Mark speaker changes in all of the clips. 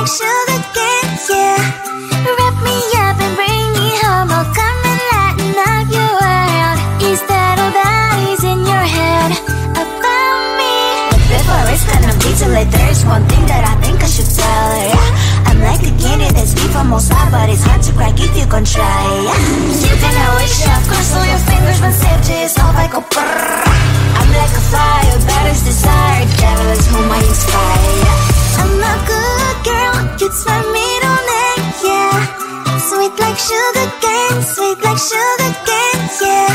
Speaker 1: sugar cane, yeah. Wrap me up and bring me home. I'll come and lighten up your world. Is that all that is in your head about me? Before it's gonna be too late, there's one thing that I think I should tell her, yeah. I'm like a candy that's deep from most high, but it's hard to crack if you gon' try, yeah. You can always shove, cross all your fingers when safety is off, I go brrrr. I'm like a fire, batter's desire, devil is whom I inspire, yeah. I'm a good girl, it's my middle name, yeah. Sweet like sugar cane, sweet like sugar cane, yeah.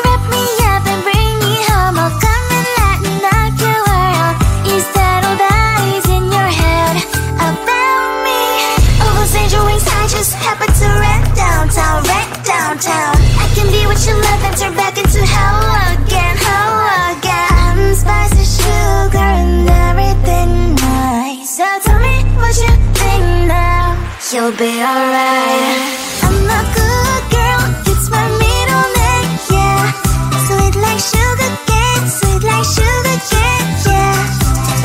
Speaker 1: Wrap me up and bring me home. I'll come and lighten up your world. Is that all that is in your head about me? Oh, those angel wings, I just happen to rent downtown, I can be what you love and turn back into hell again, I'm spicy sugar and everything nice. So tell me what you think now. You'll be alright. I'm a good girl, it's my middle name, yeah. Sweet like sugar cane, sweet like sugar cane, yeah.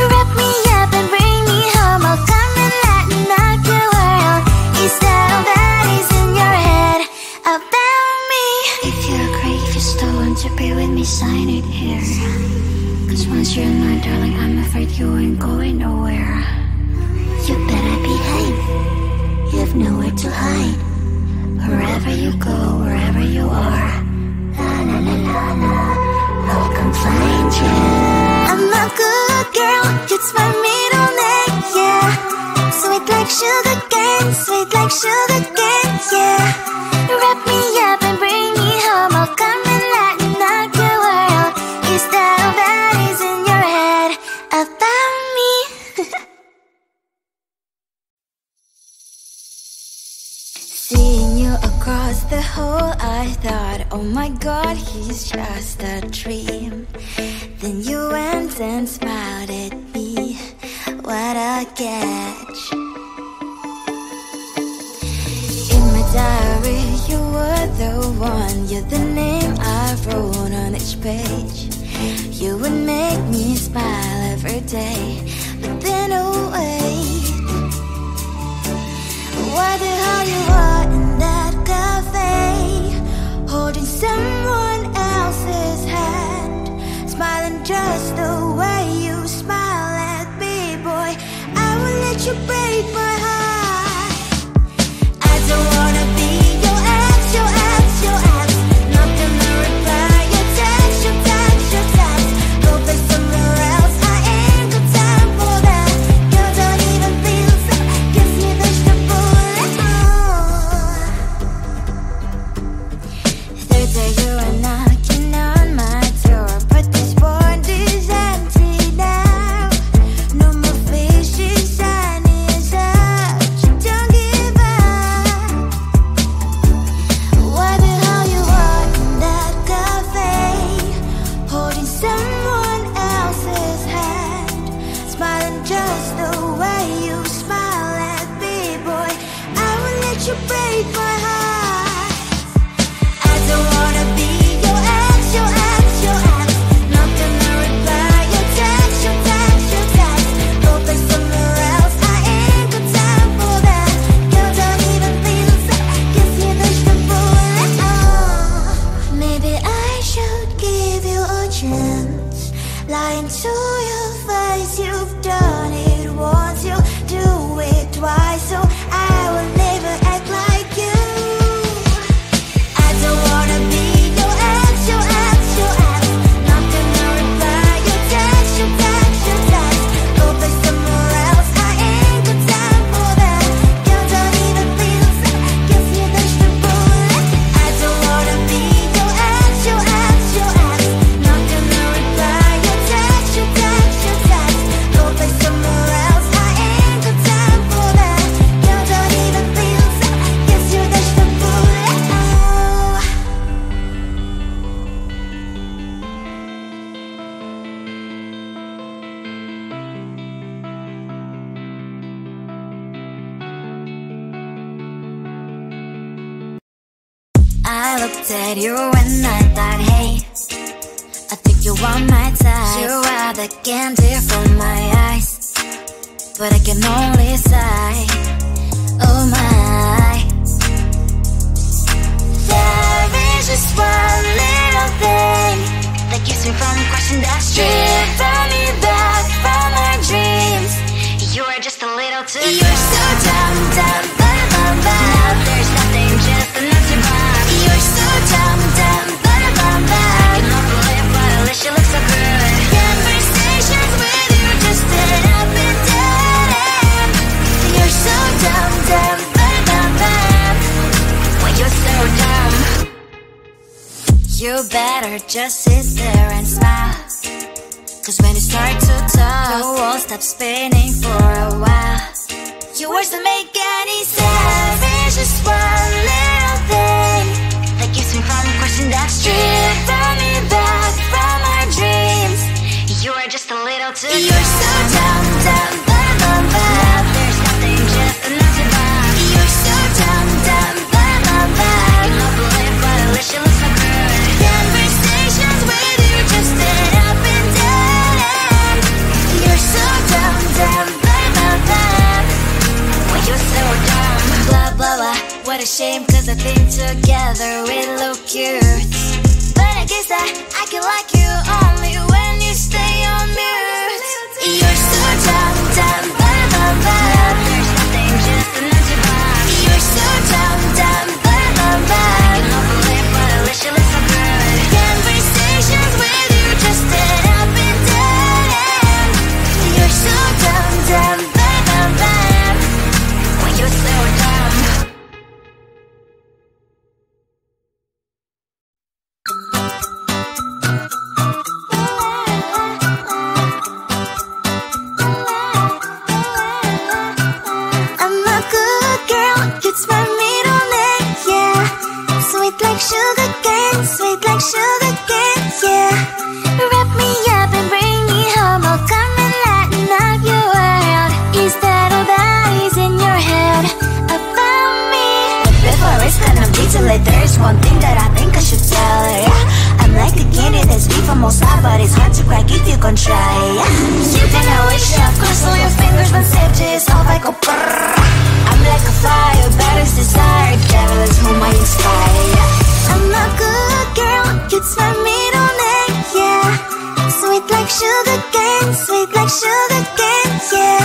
Speaker 1: Wrap me up and bring me home. I'll come and lighten up your world. Is that all that is in your head about me? If you're great, if you still want to be with me, sign it here. Cause once you're mine, darling, I'm afraid you ain't going nowhere. You better behave, you have nowhere to hide. Wherever you go, wherever you are, la la la la la, I'll come find you. I'm a good girl, it's my middle name, yeah. Sweet like sugar cane, sweet like sugar cane, yeah. Wrap me up and bring me home. I'll come and lighten up your world. Is that all that is in your head about me? Seeing you across the hall, I thought, oh my God, he's just a dream. Then you went and smiled at me. What a catch. In my diary, you were the one. You're the name I wrote on each page. You would make me smile every day. But then, oh wait, why the hell you are in that cafe, holding someone else's hand, smiling just the way you smile at me, boy. I will let you break my heart. I don't wanna be your ex, your ex, your ex. Not gonna reply your text, your text, your text. Go play somewhere else, I ain't got time for that. Girl, don't even feel so, kiss me vegetable. Third day you are knocking on my door, but this board is empty now. No more fishes, sun is out. You don't give up. Why the hell you are in that cafe, holding someone else's hand, smiling just the way you smile at me, boy. I will let you break my heart. I don't wanna be your ex, your ex, your ex. Not gonna reply your text, your text, your text. Go play somewhere else, I ain't got time for that. Girl, don't even feel so, kiss me vegetable. Maybe I should give you a chance. Lying to your face, you've done it once, you do it twice, so I will never act like you. I don't wanna be your ex, your ex, your ex. Not gonna reply your text, your text, your text. Go play somewhere else, I ain't got time for that. Girl, don't even feel so, kiss me vegetable. I don't wanna be your ex, your ex, your ex. Not gonna reply your text, your text, your text. Go play somewhere else, I ain't got time for that. Girl, don't even feel so, kiss you vegetable. I looked at you and I thought, hey, I think you want my type. You are the candy from my eyes. but I can only sigh. Oh my. There is just one little thing that keeps me from crossing that street. Drive me back from our dreams. You are just a little too close. You're so dumb, dumb, now there's nothing, just an empty box. You're so dumb, dumb, I cannot believe, but at least you look so good. Conversations with you just end up in dead end. You're so dumb, when you're so dumb. You better just sit there and smile, 'cause when you start to talk, the world stops spinning for a while. Your words don't make any sense. There's just one little thing that keeps me from crossing that street. Brought me back from our dreams. You are just a little too close. You're so dumb, there's nothing, just an empty box. You're so dumb, I cannot believe, but at least you look so good. Conversations with you just end up in dead end. You're so dumb, when you're so dumb. Blah, blah, blah, what a shame, 'cause I think together we look cute. But I guess that I can like you only when you stay on mute. You're so dumb, there's nothing, just an empty box. You're so dumb, I cannot believe, but at least you look so good. Conversations with you just end up in dead end. You're so dumb, when you're so dumb. I'm a good girl, it's my middle name, yeah. Sweet like sugar cane, yeah. Wrap me up and bring me home, I'll come and lighten up your world. Is that all that is in your head about me? But before it's gonna be too late, there's one thing that I think I should tell her, yeah. I'm like the candy that's sweet from outside, but it's hard to crack if you can try, yeah. You can always shove, cross all your fingers when safety is off, I go brrrr. I'm like a fire, battles desire, devil is whom I inspire, yeah. I'm a good girl, it's my middle name, yeah. Sweet like sugar cane, yeah.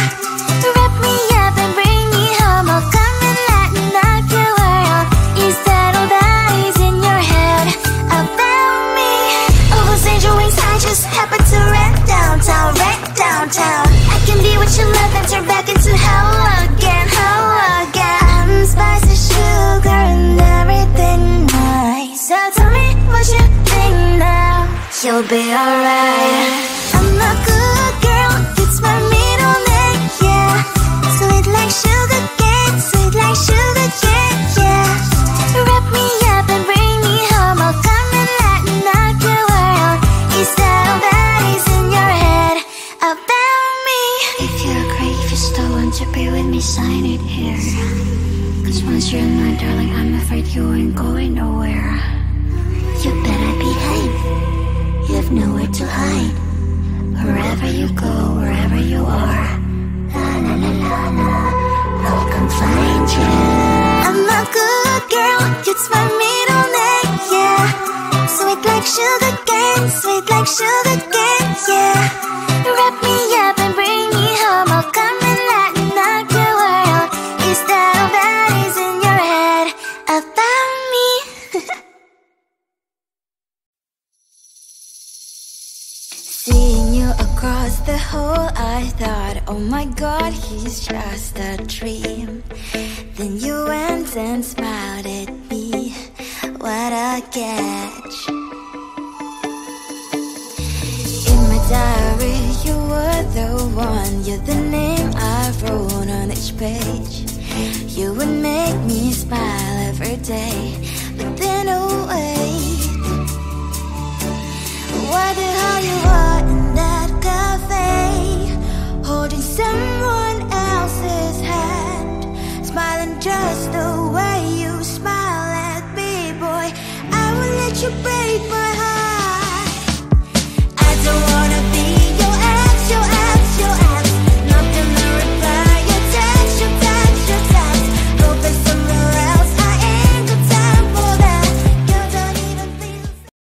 Speaker 1: Wrap me up and bring me home, I'll come and lighten up your world. Is that all that is in your head about me? Almost angel wings, I just happen to rent downtown. I can be what you love and turn back into hell again. I'm spicy sugar and everything nice. So tell me what you think now, you'll be alright. I'm a good girl, it's my middle name, yeah. Sweet like sugar cane, yeah. Wrap me up and bring me home, I'll come and lighten up your world. Is that all that is in your head about me? If you agree, if you still want to be with me, sign it here. 'Cause once you're in my darling, I'm afraid you ain't going nowhere. You better behave, you have nowhere to hide. Wherever you go, wherever you are, la la la la la, I'll come find you. I'm a good girl, it's my middle name, yeah. Sweet like sugar cane, yeah. Wrap me up and bring me home, I'll come and lighten up your world. Is that all that is in your head about me? Seeing you across the hall, I thought, oh my god, he's just a dream. Then you went and smiled at me, what a catch. In my diary, you were the one, you're the name I wrote on each page. You would make me smile every day, but then oh wait, what the hell you are in that cafe, holding someone else's hand, smiling just the way you smile at me, boy. I will let you break my